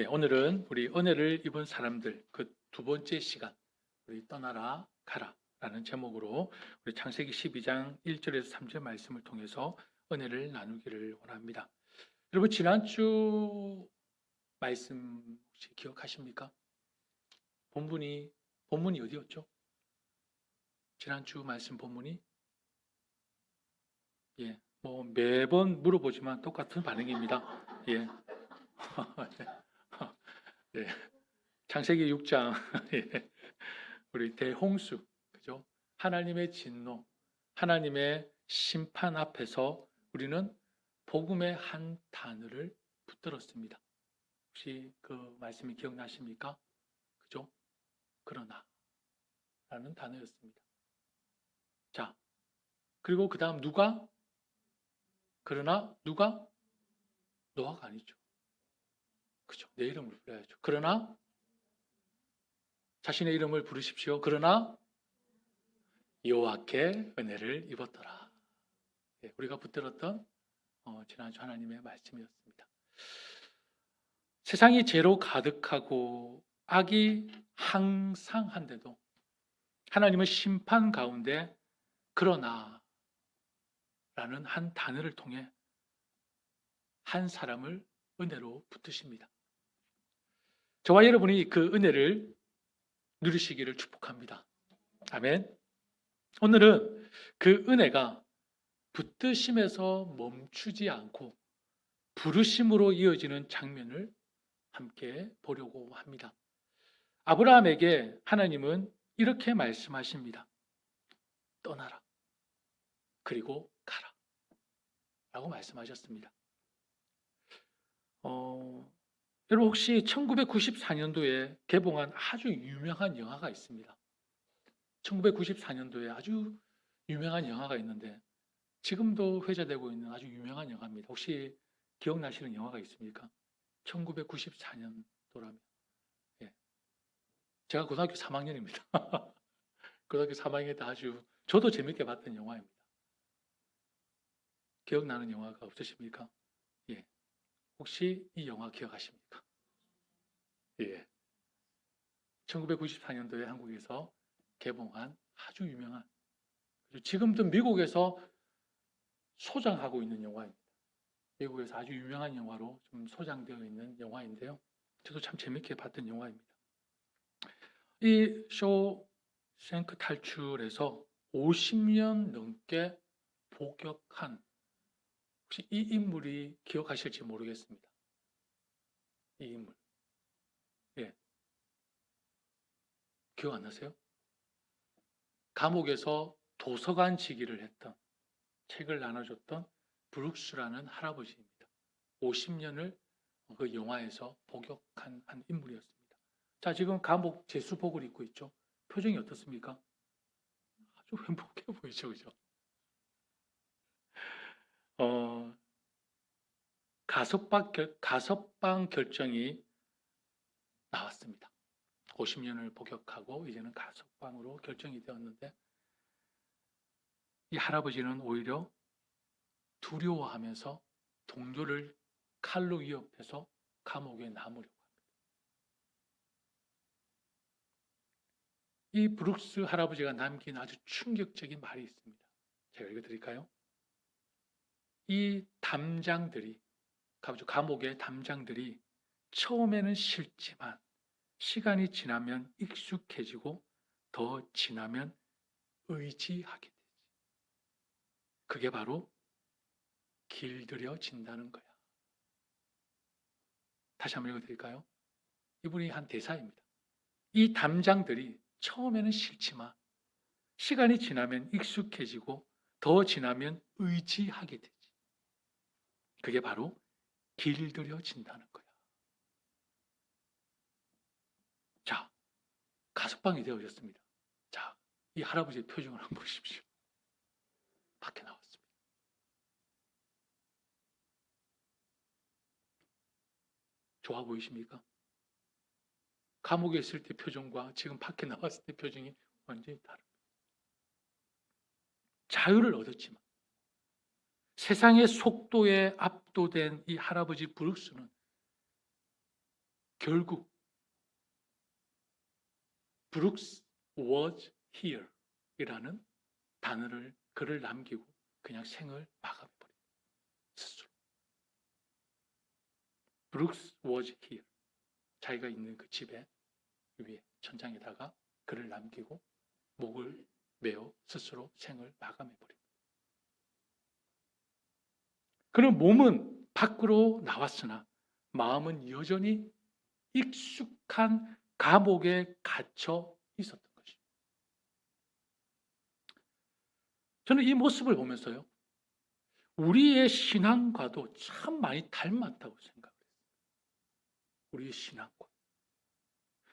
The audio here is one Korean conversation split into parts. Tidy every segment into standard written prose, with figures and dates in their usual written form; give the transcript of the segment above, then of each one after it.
예, 오늘은 우리 은혜를 입은 사람들 그 두 번째 시간, 우리 떠나라 가라 라는 제목으로 우리 창세기 12장 1절에서 3절 말씀을 통해서 은혜를 나누기를 원합니다. 여러분, 지난주 말씀 혹시 기억하십니까? 본문이 어디였죠? 지난주 말씀 본문이 뭐 매번 물어보지만 똑같은 반응입니다. 예. 예. 창세기 6장 우리 대홍수, 그죠? 하나님의 진노, 하나님의 심판 앞에서 우리는 복음의 한 단어를 붙들었습니다. 혹시 그 말씀이 기억나십니까? 그죠? 그러나 라는 단어였습니다. 자, 그리고 그 다음 누가? 그러나 누가? 노아가 아니죠. 그죠? 내 이름을 불러야죠. 그러나 자신의 이름을 부르십시오. 그러나 여호와께 은혜를 입었더라. 우리가 붙들었던 지난주 하나님의 말씀이었습니다. 세상이 죄로 가득하고 악이 항상한데도 하나님은 심판 가운데 그러나 라는 한 단어를 통해 한 사람을 은혜로 붙드십니다. 저와 여러분이 그 은혜를 누리시기를 축복합니다. 아멘. 오늘은 그 은혜가 붙드심에서 멈추지 않고 부르심으로 이어지는 장면을 함께 보려고 합니다. 아브라함에게 하나님은 이렇게 말씀하십니다. 떠나라. 그리고 가라. 라고 말씀하셨습니다. 여러분, 혹시 1994년도에 개봉한 아주 유명한 영화가 있습니다. 1994년도에 아주 유명한 영화가 있는데 지금도 회자되고 있는 아주 유명한 영화입니다. 혹시 기억나시는 영화가 있습니까? 1994년도라면. 예. 제가 고등학교 3학년입니다. 고등학교 3학년 때 아주 저도 재밌게 봤던 영화입니다. 기억나는 영화가 없으십니까? 예. 혹시 이 영화 기억하십니까? 예. 1994년도에 한국에서 개봉한 아주 유명한, 지금도 미국에서 소장하고 있는 영화입니다. 미국에서 아주 유명한 영화로 좀 소장되어 있는 영화인데요. 저도 참 재밌게 봤던 영화입니다. 이 쇼생크 탈출에서 50년 넘게 복역한, 혹시 이 인물이 기억하실지 모르겠습니다. 이 인물. 예. 기억 안 나세요? 감옥에서 도서관 지기를 했던, 책을 나눠줬던 브룩스라는 할아버지입니다. 50년을 그 영화에서 복역한 한 인물이었습니다. 자, 지금 감옥 제수복을 입고 있죠. 표정이 어떻습니까? 아주 행복해 보이죠, 그죠? 가석방 결정이 나왔습니다. 50년을 복역하고 이제는 가석방으로 결정이 되었는데 이 할아버지는 오히려 두려워하면서 동료를 칼로 위협해서 감옥에 남으려고 합니다. 이 브룩스 할아버지가 남긴 아주 충격적인 말이 있습니다. 제가 읽어드릴까요? 이 담장들이, 감옥의 담장들이 처음에는 싫지만 시간이 지나면 익숙해지고 더 지나면 의지하게 되지. 그게 바로 길들여진다는 거야. 다시 한번 읽어드릴까요? 이분이 한 대사입니다. 이 담장들이 처음에는 싫지만 시간이 지나면 익숙해지고 더 지나면 의지하게 되지. 그게 바로 길들여진다는 거야. 자, 가석방이 되어졌습니다. 자, 이 할아버지의 표정을 한번 보십시오. 밖에 나왔습니다. 좋아 보이십니까? 감옥에 있을 때 표정과 지금 밖에 나왔을 때 표정이 완전히 다릅니다. 자유를 얻었지만 세상의 속도에 압도된 이 할아버지 브룩스는 결국 Brooks was here 이라는 단어를 글을 남기고 그냥 생을 마감해버립니다. 스스로. Brooks was here. 자기가 있는 그 집에 위에 천장에다가 글을 남기고 목을 메어 스스로 생을 마감해버립니다. 그는 몸은 밖으로 나왔으나 마음은 여전히 익숙한 감옥에 갇혀 있었던 것입니다. 저는 이 모습을 보면서요, 우리의 신앙과도 참 많이 닮았다고 생각해요. 우리의 신앙과.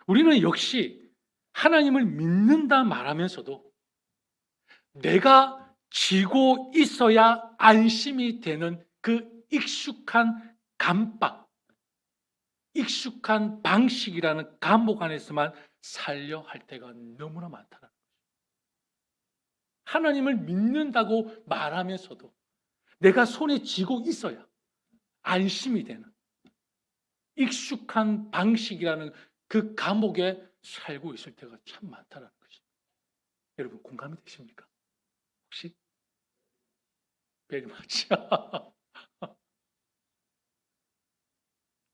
우리는 역시 하나님을 믿는다 말하면서도 내가 지고 있어야 안심이 되는 그 익숙한 감박, 익숙한 방식이라는 감옥 안에서만 살려 할 때가 너무나 많다는 거죠. 하나님을 믿는다고 말하면서도 내가 손에 쥐고 있어야 안심이 되는 익숙한 방식이라는 그 감옥에 살고 있을 때가 참 많다는 것입니다. 여러분 공감이 되십니까? 혹시? very much.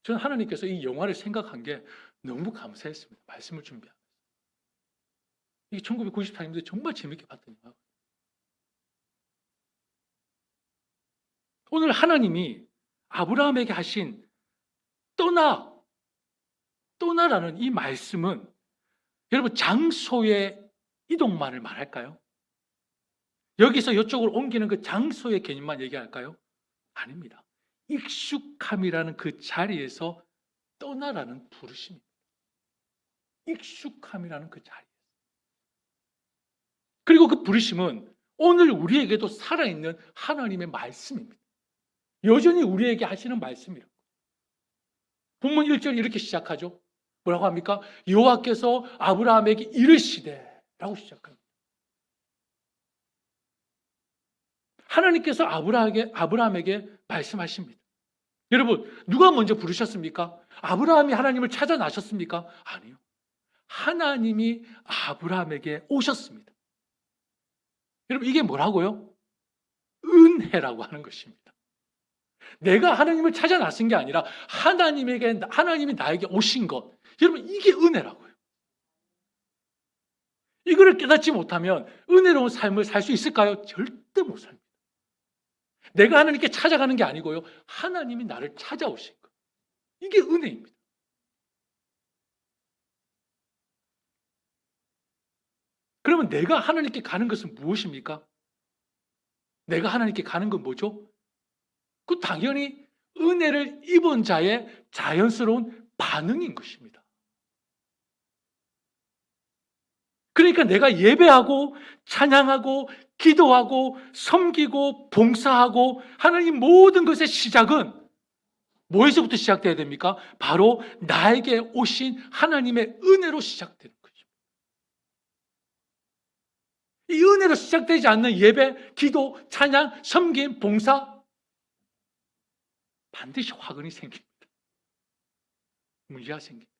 저는 하나님께서 이 영화를 생각한 게 너무 감사했습니다. 말씀을 준비하면서. 이게 1994년도에 정말 재밌게 봤던 영화예요. 오늘 하나님이 아브라함에게 하신 떠나라는 이 말씀은 여러분 장소의 이동만을 말할까요? 여기서 이쪽으로 옮기는 그 장소의 개념만 얘기할까요? 아닙니다. 익숙함이라는 그 자리에서 떠나라는 부르심입니다. 익숙함이라는 그 자리. 그리고 그 부르심은 오늘 우리에게도 살아있는 하나님의 말씀입니다. 여전히 우리에게 하시는 말씀이라고. 본문 1절 이렇게 시작하죠. 뭐라고 합니까? 여호와께서 아브라함에게 이르시되 라고 시작합니다. 하나님께서 아브라함에게 말씀하십니다. 여러분, 누가 먼저 부르셨습니까? 아브라함이 하나님을 찾아 나셨습니까? 아니요. 하나님이 아브라함에게 오셨습니다. 여러분, 이게 뭐라고요? 은혜라고 하는 것입니다. 내가 하나님을 찾아 나선 게 아니라 하나님이 나에게 오신 것. 여러분, 이게 은혜라고요. 이거를 깨닫지 못하면 은혜로운 삶을 살 수 있을까요? 절대 못 삽니다. 내가 하나님께 찾아가는 게 아니고요. 하나님이 나를 찾아오신 것. 이게 은혜입니다. 그러면 내가 하나님께 가는 것은 무엇입니까? 내가 하나님께 가는 건 뭐죠? 그 당연히 은혜를 입은 자의 자연스러운 반응인 것입니다. 그러니까 내가 예배하고 찬양하고 기도하고 섬기고 봉사하고 하나님 모든 것의 시작은 뭐에서부터 시작돼야 됩니까? 바로 나에게 오신 하나님의 은혜로 시작되는 거죠. 이 은혜로 시작되지 않는 예배, 기도, 찬양, 섬김, 봉사 반드시 화근이 생깁니다. 문제가 생깁니다.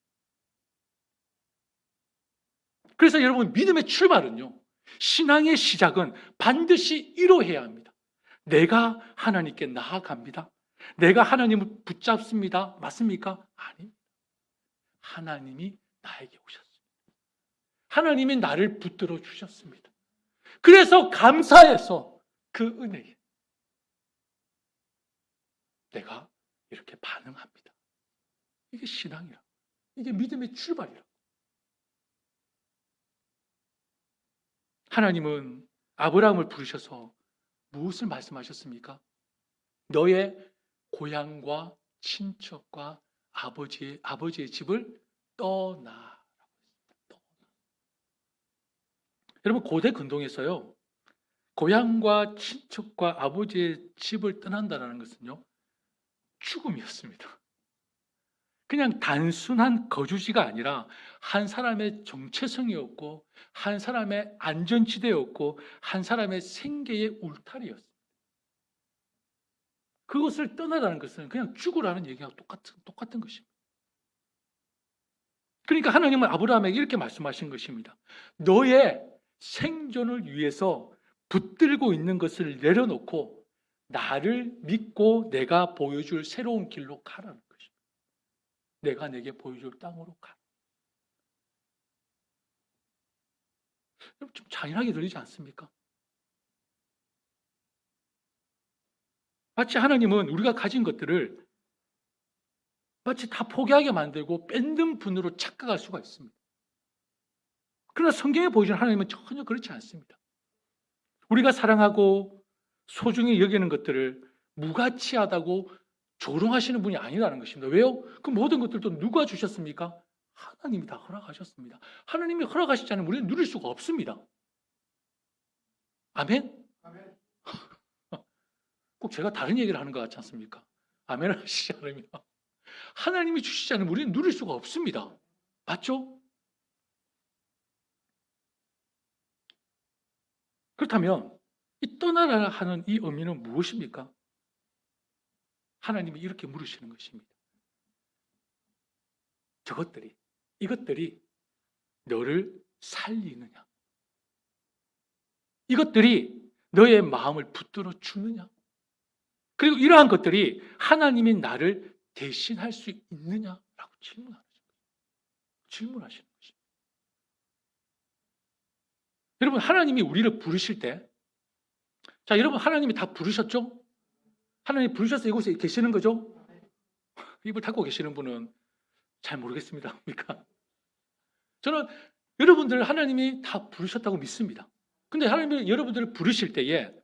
그래서 여러분 믿음의 출발은요. 신앙의 시작은 반드시 이러해야 합니다. 내가 하나님께 나아갑니다. 내가 하나님을 붙잡습니다. 맞습니까? 아닙니다. 하나님이 나에게 오셨습니다. 하나님이 나를 붙들어 주셨습니다. 그래서 감사해서 그 은혜에 내가 이렇게 반응합니다. 이게 신앙이라. 이게 믿음의 출발이라. 하나님은 아브라함을 부르셔서 무엇을 말씀하셨습니까? 너의 고향과 친척과 아버지의 집을 떠나. 여러분 고대 근동에서요. 고향과 친척과 아버지의 집을 떠난다는 것은요. 죽음이었습니다. 그냥 단순한 거주지가 아니라 한 사람의 정체성이었고 한 사람의 안전지대였고 한 사람의 생계의 울타리였습니다. 그것을 떠나라는 것은 그냥 죽으라는 얘기하고 똑같은 것입니다. 그러니까 하나님은 아브라함에게 이렇게 말씀하신 것입니다. 너의 생존을 위해서 붙들고 있는 것을 내려놓고 나를 믿고 내가 보여줄 새로운 길로 가라는 것입니다. 내가 내게 보여줄 땅으로 가. 좀 잔인하게 들리지 않습니까? 마치 하나님은 우리가 가진 것들을 마치 다 포기하게 만들고 뺏는 분으로 착각할 수가 있습니다. 그러나 성경에 보여주는 하나님은 전혀 그렇지 않습니다. 우리가 사랑하고 소중히 여기는 것들을 무가치하다고 조롱하시는 분이 아니라는 것입니다. 왜요? 그 모든 것들도 누가 주셨습니까? 하나님이 다 허락하셨습니다. 하나님이 허락하시지 않으면 우리는 누릴 수가 없습니다. 아멘? 아멘. 꼭 제가 다른 얘기를 하는 것 같지 않습니까? 아멘을 하시지 않으면 하나님이 주시지 않으면 우리는 누릴 수가 없습니다. 맞죠? 그렇다면 이 떠나라 하는 이 의미는 무엇입니까? 하나님이 이렇게 물으시는 것입니다. 이것들이 너를 살리느냐? 이것들이 너의 마음을 붙들어 주느냐? 그리고 이러한 것들이 하나님이 나를 대신할 수 있느냐라고 질문하시는 것입니다. 여러분, 하나님이 우리를 부르실 때, 자, 여러분, 하나님이 다 부르셨죠? 하나님 부르셔서 이곳에 계시는 거죠? 입을 닫고 계시는 분은 잘 모르겠습니다. 저는 여러분들 하나님이 다 부르셨다고 믿습니다. 근데 하나님이 여러분들을 부르실 때에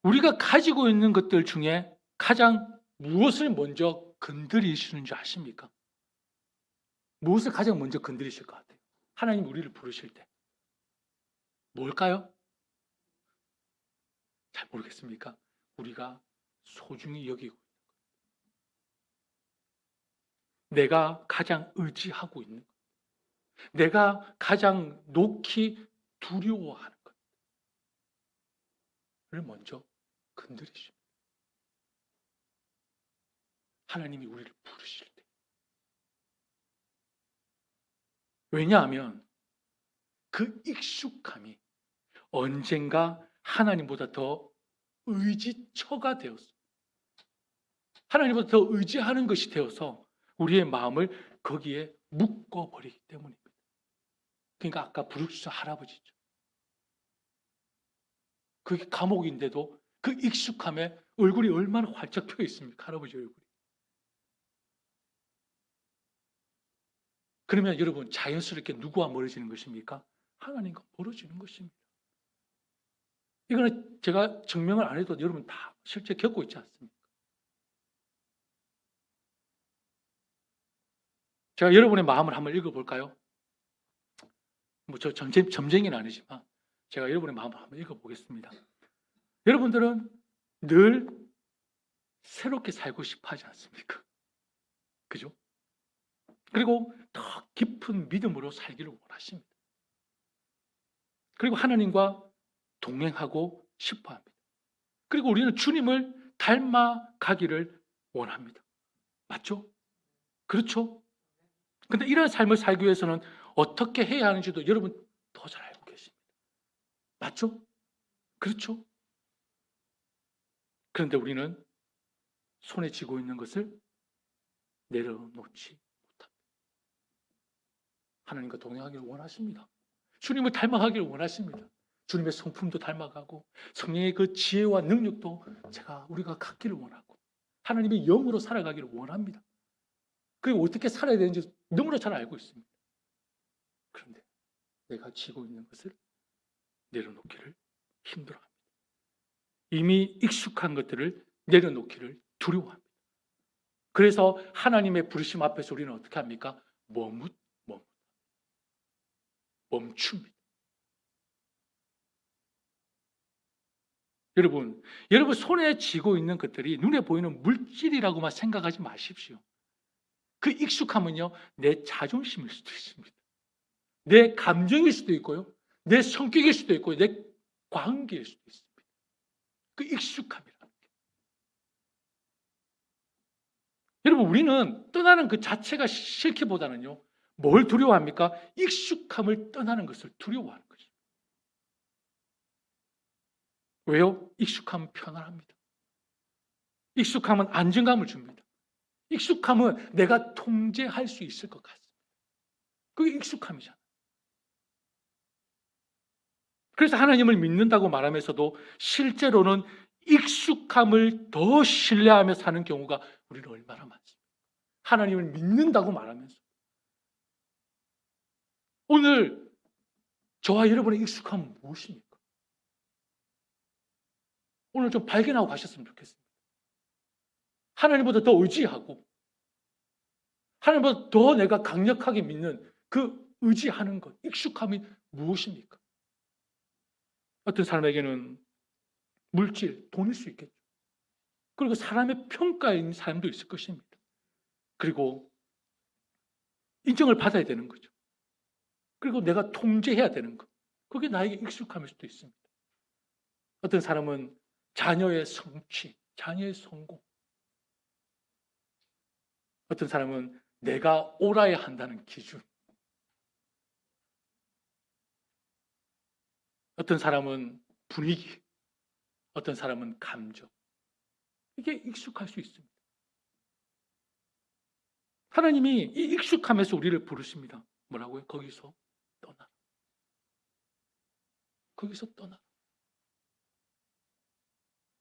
우리가 가지고 있는 것들 중에 가장 무엇을 먼저 건드리시는 줄 아십니까? 무엇을 가장 먼저 건드리실 것 같아요? 하나님 우리를 부르실 때. 뭘까요? 잘 모르겠습니까? 우리가 소중히 여기고 내가 가장 의지하고 있는 것, 내가 가장 놓기 두려워하는 것을 먼저 건드리십니다. 하나님이 우리를 부르실 때. 왜냐하면 그 익숙함이 언젠가 하나님보다 더 의지처가 되었어요. 하나님보다 더 의지하는 것이 되어서 우리의 마음을 거기에 묶어버리기 때문입니다. 그러니까 아까 부르짖은 할아버지죠. 그게 감옥인데도 그 익숙함에 얼굴이 얼마나 활짝 펴 있습니까? 할아버지 얼굴이. 그러면 여러분 자연스럽게 누구와 멀어지는 것입니까? 하나님과 멀어지는 것입니다. 이거는 제가 증명을 안 해도 여러분 다 실제 겪고 있지 않습니까? 제가 여러분의 마음을 한번 읽어볼까요? 저 점쟁이는 아니지만 제가 여러분의 마음을 한번 읽어보겠습니다. 여러분들은 늘 새롭게 살고 싶어 하지 않습니까? 그죠? 그리고 더 깊은 믿음으로 살기를 원하십니다. 그리고 하나님과 동행하고 싶어 합니다. 그리고 우리는 주님을 닮아가기를 원합니다. 맞죠? 그렇죠? 근데 이런 삶을 살기 위해서는 어떻게 해야 하는지도 여러분 더 잘 알고 계십니다. 맞죠? 그렇죠? 그런데 우리는 손에 쥐고 있는 것을 내려놓지 못합니다. 하나님과 동행하기를 원하십니다. 주님을 닮아가기를 원하십니다. 주님의 성품도 닮아가고 성령의 그 지혜와 능력도 우리가 갖기를 원하고 하나님의 영으로 살아가기를 원합니다. 그리고 어떻게 살아야 되는지 너무나 잘 알고 있습니다. 그런데 내가 쥐고 있는 것을 내려놓기를 힘들어합니다. 이미 익숙한 것들을 내려놓기를 두려워합니다. 그래서 하나님의 부르심 앞에서 우리는 어떻게 합니까? 멈춥니다. 여러분 손에 쥐고 있는 것들이 눈에 보이는 물질이라고만 생각하지 마십시오. 그 익숙함은요, 내 자존심일 수도 있습니다. 내 감정일 수도 있고요, 내 성격일 수도 있고요, 내 관계일 수도 있습니다. 그 익숙함이라는 게. 여러분, 우리는 떠나는 그 자체가 싫기보다는요, 뭘 두려워합니까? 익숙함을 떠나는 것을 두려워하는 거죠. 왜요? 익숙함은 편안합니다. 익숙함은 안정감을 줍니다. 익숙함은 내가 통제할 수 있을 것 같습니다. 그게 익숙함이잖아요. 그래서 하나님을 믿는다고 말하면서도 실제로는 익숙함을 더 신뢰하며 사는 경우가 우리는 얼마나 많습니까? 하나님을 믿는다고 말하면서. 오늘 저와 여러분의 익숙함은 무엇입니까? 오늘 좀 발견하고 가셨으면 좋겠습니다. 하나님보다 더 의지하고 하나님보다 더 내가 강력하게 믿는 그 의지하는 것, 익숙함이 무엇입니까? 어떤 사람에게는 물질, 돈일 수 있겠죠. 그리고 사람의 평가에 있는 사람도 있을 것입니다. 그리고 인정을 받아야 되는 거죠. 그리고 내가 통제해야 되는 것. 그게 나에게 익숙함일 수도 있습니다. 어떤 사람은 자녀의 성취, 자녀의 성공. 어떤 사람은 내가 옳아야 한다는 기준. 어떤 사람은 분위기. 어떤 사람은 감정. 이게 익숙할 수 있습니다. 하나님이 이 익숙함에서 우리를 부르십니다. 뭐라고요? 거기서 떠나라. 거기서 떠나라.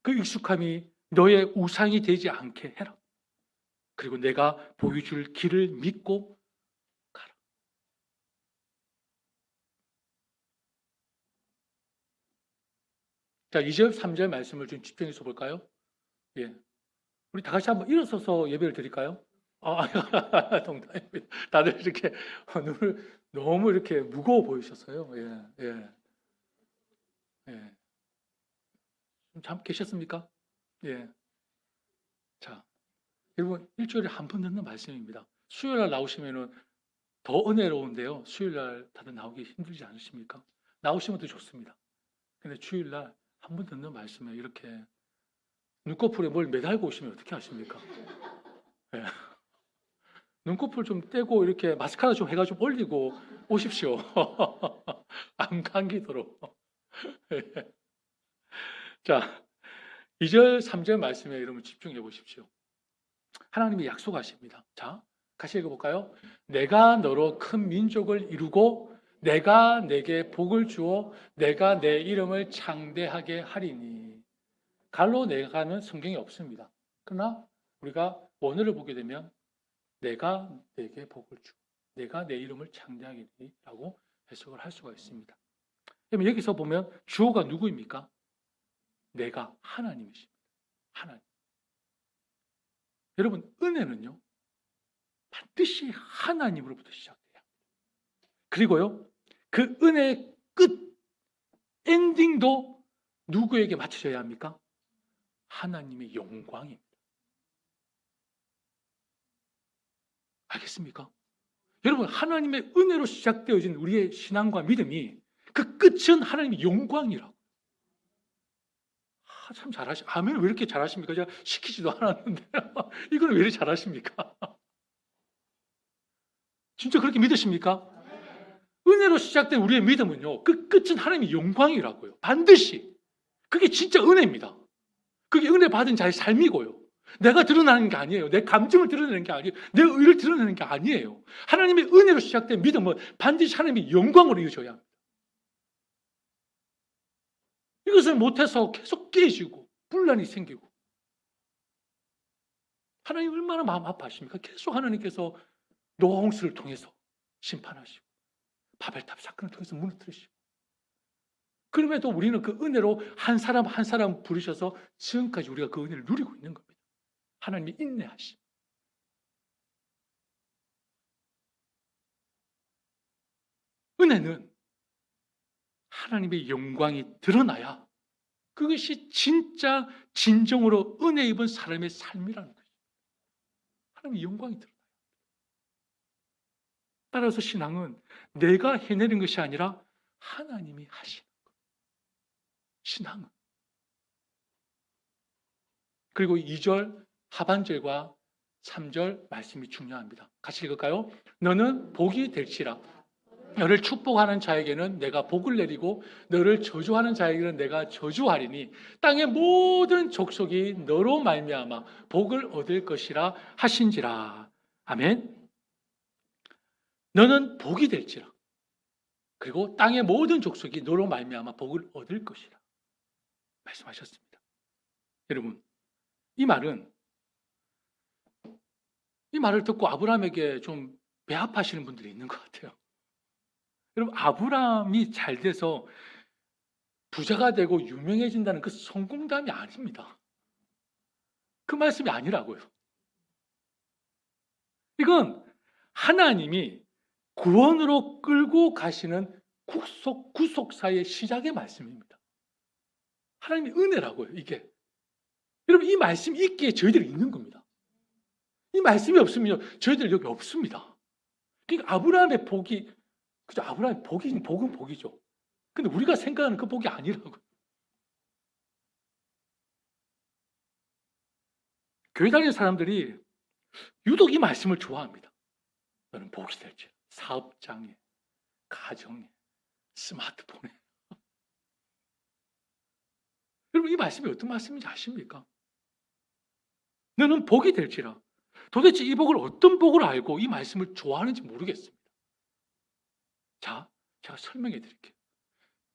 그 익숙함이 너의 우상이 되지 않게 해라. 그리고 내가 보여줄 길을 믿고 가라. 자, 2절, 3절 말씀을 좀 집중해서 볼까요? 예. 우리 다 같이 한번 일어서서 예배를 드릴까요? 농담입니다. 다들 이렇게 눈을 너무 이렇게 무거워 보이셨어요. 예, 예, 예. 잠 계셨습니까? 예. 자, 여러분, 일주일에 한 번 듣는 말씀입니다. 수요일 날 나오시면은 더 은혜로운데요. 수요일 날 다들 나오기 힘들지 않으십니까? 나오시면 더 좋습니다. 근데 주일 날 한 번 듣는 말씀에 이렇게 눈꺼풀에 뭘 매달고 오시면 어떻게 하십니까? 예. 눈꺼풀 좀 떼고 이렇게 마스카라 좀 해가지고 올리고 오십시오. 안 감기도록. 예. 자, 2절, 3절 말씀에 여러분 집중해 보십시오. 하나님이 약속하십니다. 자, 같이 읽어볼까요? 내가 너로 큰 민족을 이루고 내가 내게 복을 주어 내가 내 이름을 창대하게 하리니. 갈로 내가는 성경이 없습니다. 그러나 우리가 원어를 보게 되면 내가 내게 복을 주고 내가 내 이름을 창대하게 하리라고 해석을 할 수가 있습니다. 그러면 여기서 보면 주어가 누구입니까? 내가 하나님이십니다. 하나님. 여러분, 은혜는요, 반드시 하나님으로부터 시작돼요. 그리고요, 그 은혜의 끝, 엔딩도 누구에게 맞춰져야 합니까? 하나님의 영광입니다. 알겠습니까? 여러분, 하나님의 은혜로 시작되어진 우리의 신앙과 믿음이 그 끝은 하나님의 영광이라고. 참 아멘을 왜 이렇게 잘하십니까? 제가 시키지도 않았는데 이걸 왜 이렇게 잘하십니까? 진짜 그렇게 믿으십니까? 은혜로 시작된 우리의 믿음은요, 그 끝은 하나님의 영광이라고요. 반드시. 그게 진짜 은혜입니다. 그게 은혜 받은 자의 삶이고요. 내가 드러나는 게 아니에요. 내 감정을 드러내는 게 아니에요. 내 의를 드러내는 게 아니에요. 하나님의 은혜로 시작된 믿음은 반드시 하나님의 영광으로 이어져야 합니다. 이것을 못해서 계속 깨지고 분란이 생기고 하나님 얼마나 마음 아파하십니까? 계속 하나님께서 노아 홍수를 통해서 심판하시고 바벨탑 사건을 통해서 무너뜨리시고 그럼에도 우리는 그 은혜로 한 사람 한 사람 부르셔서 지금까지 우리가 그 은혜를 누리고 있는 겁니다. 하나님이 인내하심. 은혜는 하나님의 영광이 드러나야 그것이 진짜 진정으로 은혜 입은 사람의 삶이라는 것입니다. 하나님의 영광이 드러나요. 따라서 신앙은 내가 해내는 것이 아니라 하나님이 하시는 것. 신앙은. 그리고 2절 하반절과 3절 말씀이 중요합니다. 같이 읽을까요? 너는 복이 될지라. 너를 축복하는 자에게는 내가 복을 내리고 너를 저주하는 자에게는 내가 저주하리니 땅의 모든 족속이 너로 말미암아 복을 얻을 것이라 하신지라. 아멘. 너는 복이 될지라. 그리고 땅의 모든 족속이 너로 말미암아 복을 얻을 것이라 말씀하셨습니다. 여러분, 이 말을 듣고 아브라함에게 좀 배합하시는 분들이 있는 것 같아요. 여러분, 아브라함이 잘 돼서 부자가 되고 유명해진다는 그 성공담이 아닙니다. 그 말씀이 아니라고요. 이건 하나님이 구원으로 끌고 가시는 구속사의 시작의 말씀입니다. 하나님의 은혜라고요, 이게. 여러분, 이 말씀이 있기에 저희들이 있는 겁니다. 이 말씀이 없으면 저희들 여기 없습니다. 그러니까 아브라함의 복이, 그죠? 아브라함의 복은 복이죠. 근데 우리가 생각하는 그 복이 아니라고요. 교회 다니는 사람들이 유독 이 말씀을 좋아합니다. 너는 복이 될지. 사업장에, 가정에, 스마트폰에. 여러분, 이 말씀이 어떤 말씀인지 아십니까? 너는 복이 될지라. 도대체 이 복을 어떤 복을 알고 이 말씀을 좋아하는지 모르겠습니다. 자, 제가 설명해 드릴게요.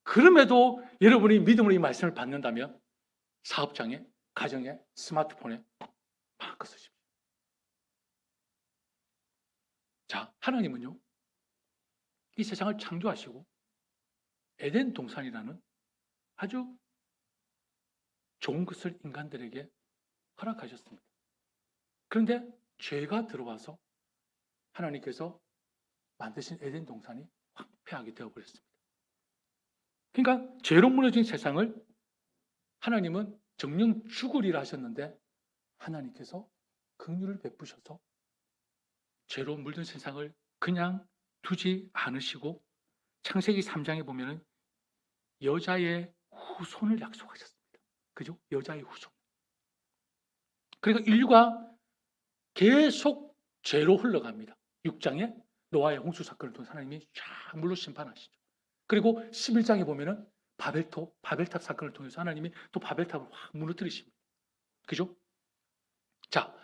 그럼에도 여러분이 믿음으로 이 말씀을 받는다면 사업장에, 가정에, 스마트폰에 마음껏 쓰십시오. 자, 하나님은요, 이 세상을 창조하시고 에덴 동산이라는 아주 좋은 것을 인간들에게 허락하셨습니다. 그런데 죄가 들어와서 하나님께서 만드신 에덴 동산이 황폐하게 되어버렸습니다. 그러니까 죄로 무너진 세상을 하나님은 정령 죽으리라 하셨는데 하나님께서 긍휼을 베푸셔서 죄로 물든 세상을 그냥 두지 않으시고 창세기 3장에 보면은 여자의 후손을 약속하셨습니다. 그죠? 여자의 후손. 그러니까 인류가 계속 죄로 흘러갑니다. 6장에 노아의 홍수 사건을 통해 하나님이 쫙 물로 심판하시죠. 그리고 11장에 보면은 바벨탑 사건을 통해서 하나님이 또 바벨탑을 확 무너뜨리십니다. 그죠? 자,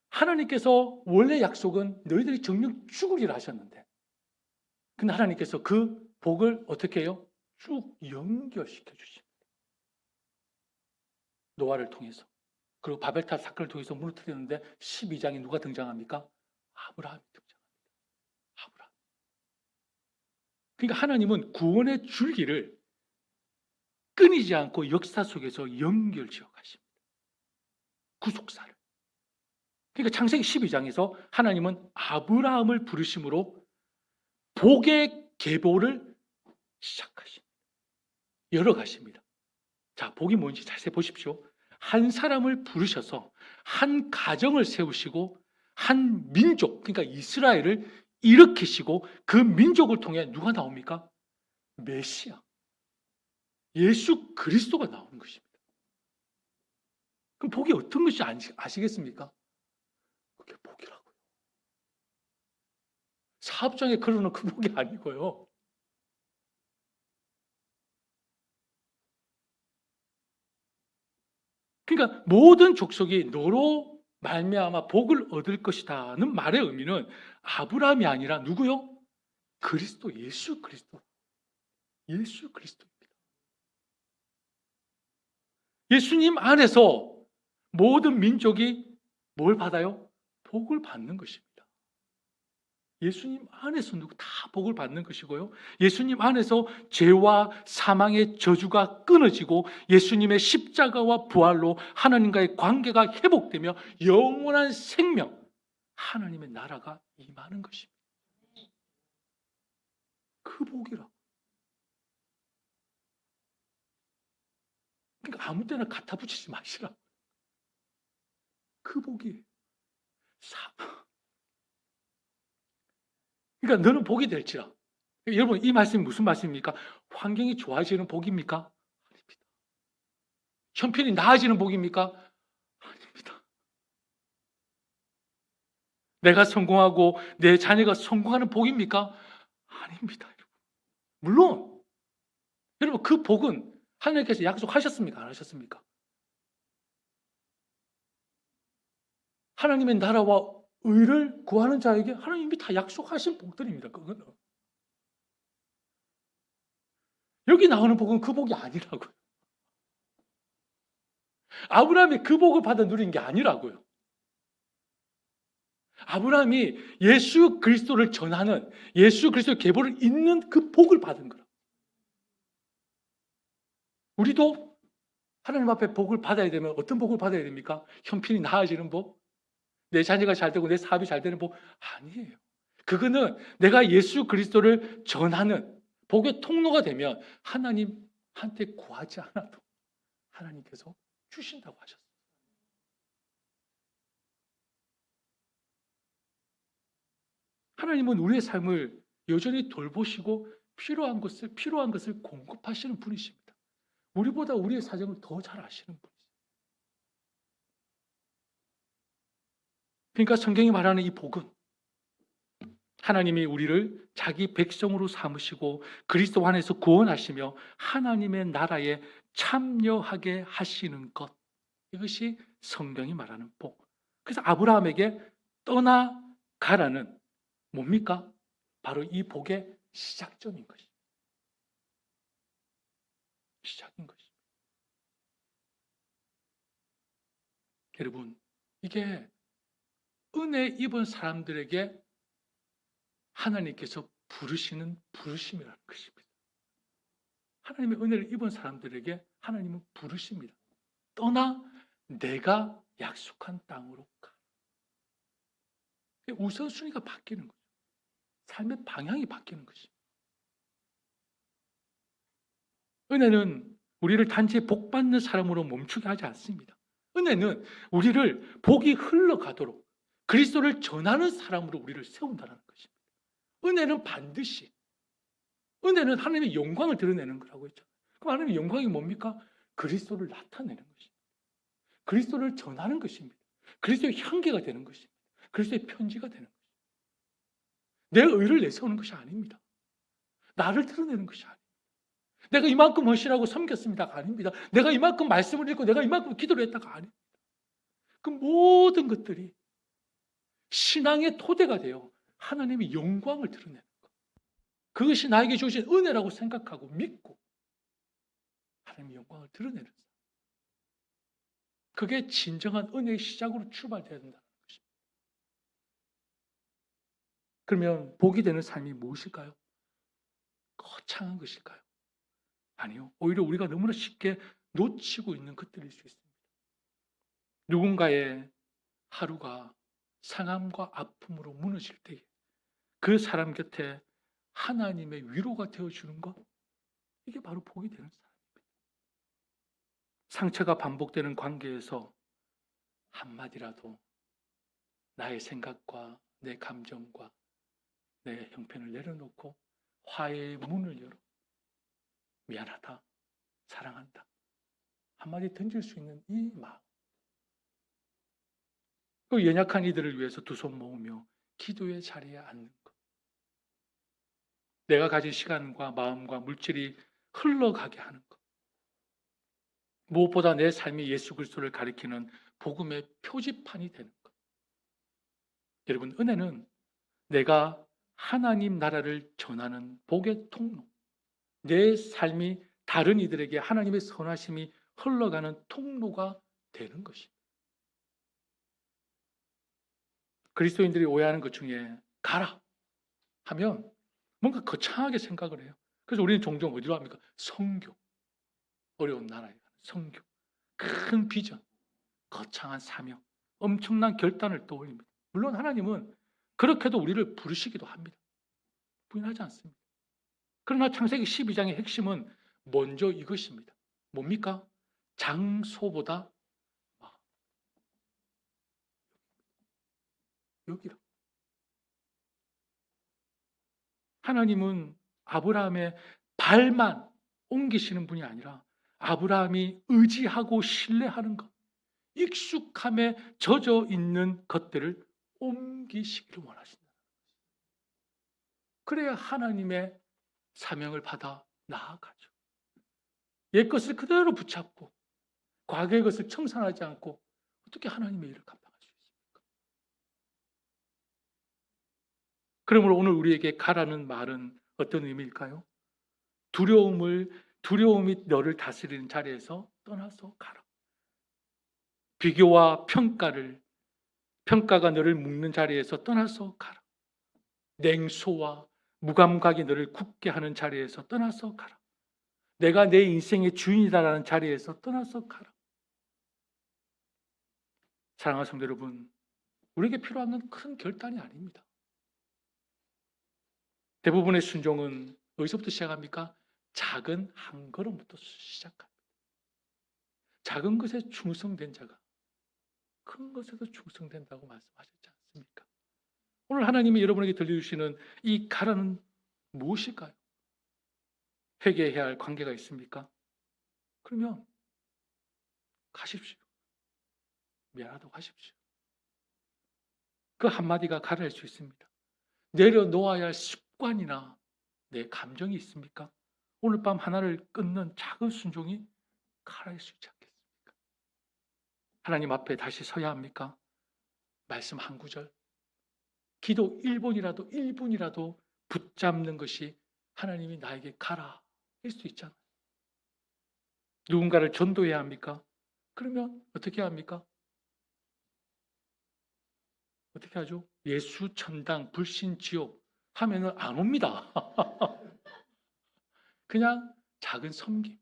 하나님께서 원래 약속은 너희들이 정령 죽으리라 하셨는데, 근데 하나님께서 그 복을 어떻게 해요? 쭉 연결시켜 주십니다. 노아를 통해서. 그리고 바벨탑 사건을 통해서 무너뜨리는데 12장에 누가 등장합니까? 아브라함이 등장합니다. 아브라함. 그러니까 하나님은 구원의 줄기를 끊이지 않고 역사 속에서 연결지어 가십니다. 구속사를. 그러니까 창세기 12장에서 하나님은 아브라함을 부르심으로 복의 계보를 시작하십니다. 열어가십니다. 자, 복이 뭔지 자세히 보십시오. 한 사람을 부르셔서 한 가정을 세우시고 한 민족, 그러니까 이스라엘을 일으키시고 그 민족을 통해 누가 나옵니까? 메시아, 예수 그리스도가 나오는 것입니다. 그럼 복이 어떤 것인지 아시겠습니까? 그게 복이라고요. 사업장에 걸어놓은 그 복이 아니고요. 그러니까 모든 족속이 너로 말미암아 복을 얻을 것이다는 말의 의미는 아브라함이 아니라 누구요? 그리스도, 예수 그리스도. 예수 그리스도입니다. 예수님 안에서 모든 민족이 뭘 받아요? 복을 받는 것입니다. 예수님 안에서 다 복을 받는 것이고요. 예수님 안에서 죄와 사망의 저주가 끊어지고 예수님의 십자가와 부활로 하나님과의 관계가 회복되며 영원한 생명, 하나님의 나라가 임하는 것입니다. 그 복이라. 그러니까 아무 때나 갖다 붙이지 마시라. 그 복이. 그러니까 너는 복이 될지라. 여러분, 이 말씀이 무슨 말씀입니까? 환경이 좋아지는 복입니까? 아닙니다. 형편이 나아지는 복입니까? 아닙니다. 내가 성공하고 내 자녀가 성공하는 복입니까? 아닙니다. 여러분. 물론 여러분 그 복은 하나님께서 약속하셨습니까? 안 하셨습니까? 하나님의 나라와 의를 구하는 자에게 하나님이 다 약속하신 복들입니다. 그거는. 여기 나오는 복은 그 복이 아니라고요. 아브라함이 그 복을 받아 누린 게 아니라고요. 아브라함이 예수 그리스도를 전하는, 예수 그리스도의 계보를 잇는 그 복을 받은 거라. 우리도 하나님 앞에 복을 받아야 되면 어떤 복을 받아야 됩니까? 형편이 나아지는 복? 내 자녀가 잘 되고 내 사업이 잘 되는 복? 아니에요. 그거는 내가 예수 그리스도를 전하는 복의 통로가 되면 하나님한테 구하지 않아도 하나님께서 주신다고 하셨어요. 하나님은 우리의 삶을 여전히 돌보시고 필요한 것을 공급하시는 분이십니다. 우리보다 우리의 사정을 더 잘 아시는 분이세요. 그러니까 성경이 말하는 이 복은 하나님이 우리를 자기 백성으로 삼으시고 그리스도 안에서 구원하시며 하나님의 나라에 참여하게 하시는 것. 이것이 성경이 말하는 복. 그래서 아브라함에게 떠나가라는 뭡니까? 바로 이 복의 시작점인 것입니다. 시작인 것입니다. 여러분, 이게 은혜 입은 사람들에게 하나님께서 부르시는 부르심이라는 것입니다. 하나님의 은혜를 입은 사람들에게 하나님은 부르십니다. 떠나 내가 약속한 땅으로 가. 우선순위가 바뀌는 거죠. 삶의 방향이 바뀌는 것입니다. 은혜는 우리를 단지 복 받는 사람으로 멈추게 하지 않습니다. 은혜는 우리를 복이 흘러가도록 그리스도를 전하는 사람으로 우리를 세운다는 것입니다. 은혜는 반드시, 은혜는 하나님의 영광을 드러내는 거라고 했죠. 그럼 하나님의 영광이 뭡니까? 그리스도를 나타내는 것입니다. 그리스도를 전하는 것입니다. 그리스도의 향기가 되는 것입니다. 그리스도의 편지가 되는 것입니다. 내 의를 내세우는 것이 아닙니다. 나를 드러내는 것이 아닙니다. 내가 이만큼 헌신하고 섬겼습니다가 아닙니다. 내가 이만큼 말씀을 읽고 내가 이만큼 기도를 했다가 아닙니다. 그 모든 것들이 신앙의 토대가 되어 하나님의 영광을 드러내는 것. 그것이 나에게 주신 은혜라고 생각하고 믿고 하나님의 영광을 드러내는 것. 그게 진정한 은혜의 시작으로 출발되어야 된다는 것입니다. 그러면 복이 되는 삶이 무엇일까요? 거창한 것일까요? 아니요. 오히려 우리가 너무나 쉽게 놓치고 있는 것들일 수 있습니다. 누군가의 하루가 상함과 아픔으로 무너질 때에 그 사람 곁에 하나님의 위로가 되어주는 것, 이게 바로 복이 되는 사람입니다. 상처가 반복되는 관계에서 한마디라도 나의 생각과 내 감정과 내 형편을 내려놓고 화해의 문을 열어 미안하다, 사랑한다 한마디 던질 수 있는 이 마음, 그 연약한 이들을 위해서 두 손 모으며 기도의 자리에 앉는 것, 내가 가진 시간과 마음과 물질이 흘러가게 하는 것, 무엇보다 내 삶이 예수 그리스도를 가리키는 복음의 표지판이 되는 것. 여러분, 은혜는 내가 하나님 나라를 전하는 복의 통로, 내 삶이 다른 이들에게 하나님의 선하심이 흘러가는 통로가 되는 것입니다. 그리스도인들이 오해하는 것 중에 가라 하면 뭔가 거창하게 생각을 해요. 그래서 우리는 종종 어디로 합니까? 선교. 어려운 나라에 가는 선교. 큰 비전, 거창한 사명, 엄청난 결단을 떠올립니다. 물론 하나님은 그렇게도 우리를 부르시기도 합니다. 부인하지 않습니다. 그러나 창세기 12장의 핵심은 먼저 이것입니다. 뭡니까? 장소보다 여기라. 하나님은 아브라함의 발만 옮기시는 분이 아니라 아브라함이 의지하고 신뢰하는 것, 익숙함에 젖어 있는 것들을 옮기시기를 원하신다. 그래야 하나님의 사명을 받아 나아가죠. 옛 것을 그대로 붙잡고 과거의 것을 청산하지 않고 어떻게 하나님의 일을 감당할 수 있습니까? 그러므로 오늘 우리에게 가라는 말은 어떤 의미일까요? 두려움이 너를 다스리는 자리에서 떠나서 가라. 비교와 평가가 너를 묶는 자리에서 떠나서 가라. 냉소와 무감각이 너를 굳게 하는 자리에서 떠나서 가라. 내가 내 인생의 주인이다라는 자리에서 떠나서 가라. 사랑하는 성도 여러분, 우리에게 필요한 건 큰 결단이 아닙니다. 대부분의 순종은 어디서부터 시작합니까? 작은 한 걸음부터 시작합니다. 작은 것에 충성된 자가 큰 것에도 충성된다고 말씀하셨지 않습니까? 오늘 하나님이 여러분에게 들려주시는 이 가라는 무엇일까요? 회개해야 할 관계가 있습니까? 그러면 가십시오. 미안하다고 하십시오. 그 한마디가 가라할 수 있습니다. 내려놓아야 할 습관이나 내 감정이 있습니까? 오늘 밤 하나를 끊는 작은 순종이 가라할 수 있지 않겠습니까? 하나님 앞에 다시 서야 합니까? 말씀 한 구절, 기도 1분이라도 붙잡는 것이 하나님이 나에게 가라 할 수 있잖아요. 누군가를 전도해야 합니까? 그러면 어떻게 합니까? 어떻게 하죠? 예수, 천당, 불신, 지옥 하면은 안 옵니다. 그냥 작은 섬김.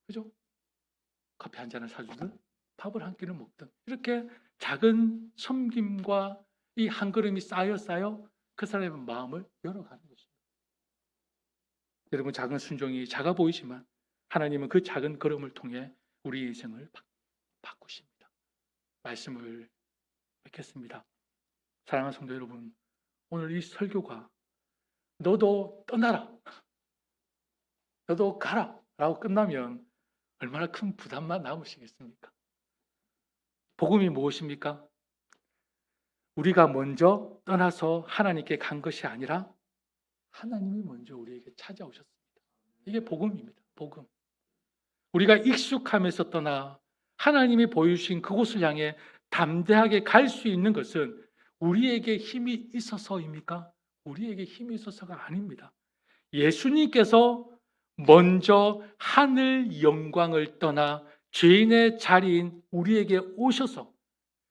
그죠? 커피 한 잔을 사주든 밥을 한 끼를 먹든 이렇게 작은 섬김과 이 한 걸음이 쌓여 그 사람의 마음을 열어가는 것입니다. 여러분, 작은 순종이 작아 보이지만 하나님은 그 작은 걸음을 통해 우리의 인생을 바꾸십니다. 말씀을 맺겠습니다. 사랑하는 성도 여러분, 오늘 이 설교가 너도 떠나라, 너도 가라 라고 끝나면 얼마나 큰 부담만 남으시겠습니까? 복음이 무엇입니까? 우리가 먼저 떠나서 하나님께 간 것이 아니라 하나님이 먼저 우리에게 찾아오셨습니다. 이게 복음입니다. 복음. 우리가 익숙함에서 떠나 하나님이 보여주신 그곳을 향해 담대하게 갈 수 있는 것은 우리에게 힘이 있어서입니까? 우리에게 힘이 있어서가 아닙니다. 예수님께서 먼저 하늘 영광을 떠나 죄인의 자리인 우리에게 오셔서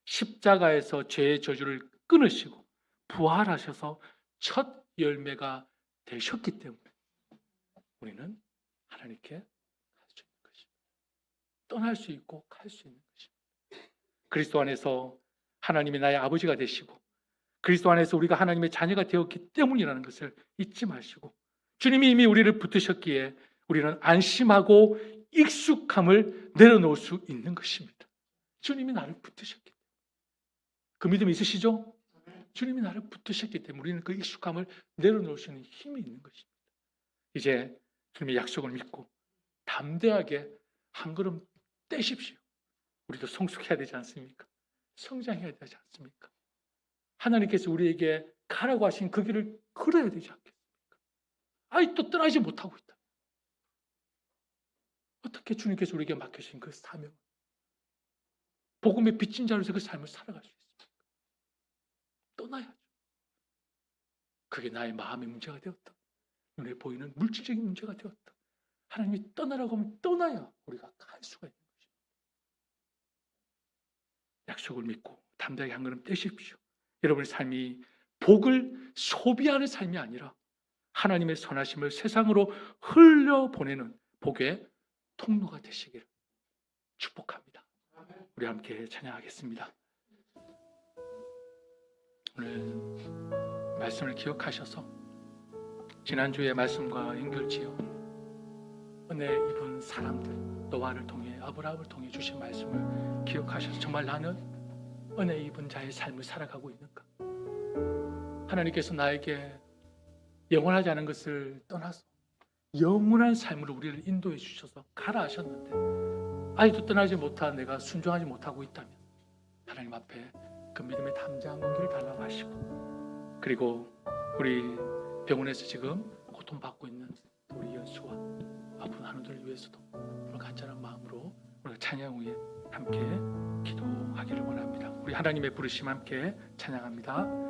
십자가에서 죄의 저주를 끊으시고 부활하셔서 첫 열매가 되셨기 때문에 우리는 하나님께 갈 수 있는 것입니다. 떠날 수 있고 갈 수 있는 것입니다. 그리스도 안에서 하나님이 나의 아버지가 되시고 그리스도 안에서 우리가 하나님의 자녀가 되었기 때문이라는 것을 잊지 마시고 주님이 이미 우리를 붙드셨기에 우리는 안심하고 익숙함을 내려놓을 수 있는 것입니다. 주님이 나를 붙드셨기 때문에. 그 믿음 있으시죠? 주님이 나를 붙드셨기 때문에 우리는 그 익숙함을 내려놓을 수 있는 힘이 있는 것입니다. 이제 주님의 약속을 믿고 담대하게 한 걸음 떼십시오. 우리도 성숙해야 되지 않습니까? 성장해야 되지 않습니까? 하나님께서 우리에게 가라고 하신 그 길을 걸어야 되지 않겠습니까? 또 떠나지 못하고 있다. 어떻게 주님께서 우리에게 맡기신 그 사명, 복음의 빚진 자로서 그 삶을 살아갈 수 있습니까? 떠나야죠. 그게 나의 마음의 문제가 되었다. 눈에 보이는 물질적인 문제가 되었다. 하나님이 떠나라고 하면 떠나야 우리가 갈 수가 있는 것입니다. 약속을 믿고 담대하게 한 걸음 떼십시오. 여러분의 삶이 복을 소비하는 삶이 아니라 하나님의 선하심을 세상으로 흘려보내는 복의 통로가 되시기를 축복합니다. 우리 함께 찬양하겠습니다. 오늘 말씀을 기억하셔서 지난주의 말씀과 연결지어 은혜 입은 사람들 노아를 통해 아브라함을 통해 주신 말씀을 기억하셔서 정말 나는 은혜 입은 자의 삶을 살아가고 있는가? 하나님께서 나에게 영원하지 않은 것을 떠나서 영원한 삶으로 우리를 인도해 주셔서 가라 하셨는데 아직도 떠나지 못한 내가 순종하지 못하고 있다면 하나님 앞에 그 그 믿음의 담대한 용기를 달라고 하시고, 그리고 우리 병원에서 지금 고통받고 있는 우리 연수와 아픈 환우들을 위해서도 오늘 간절한 마음으로 오늘 찬양 후에 함께 기도하기를 원합니다. 우리 하나님의 부르심 함께 찬양합니다.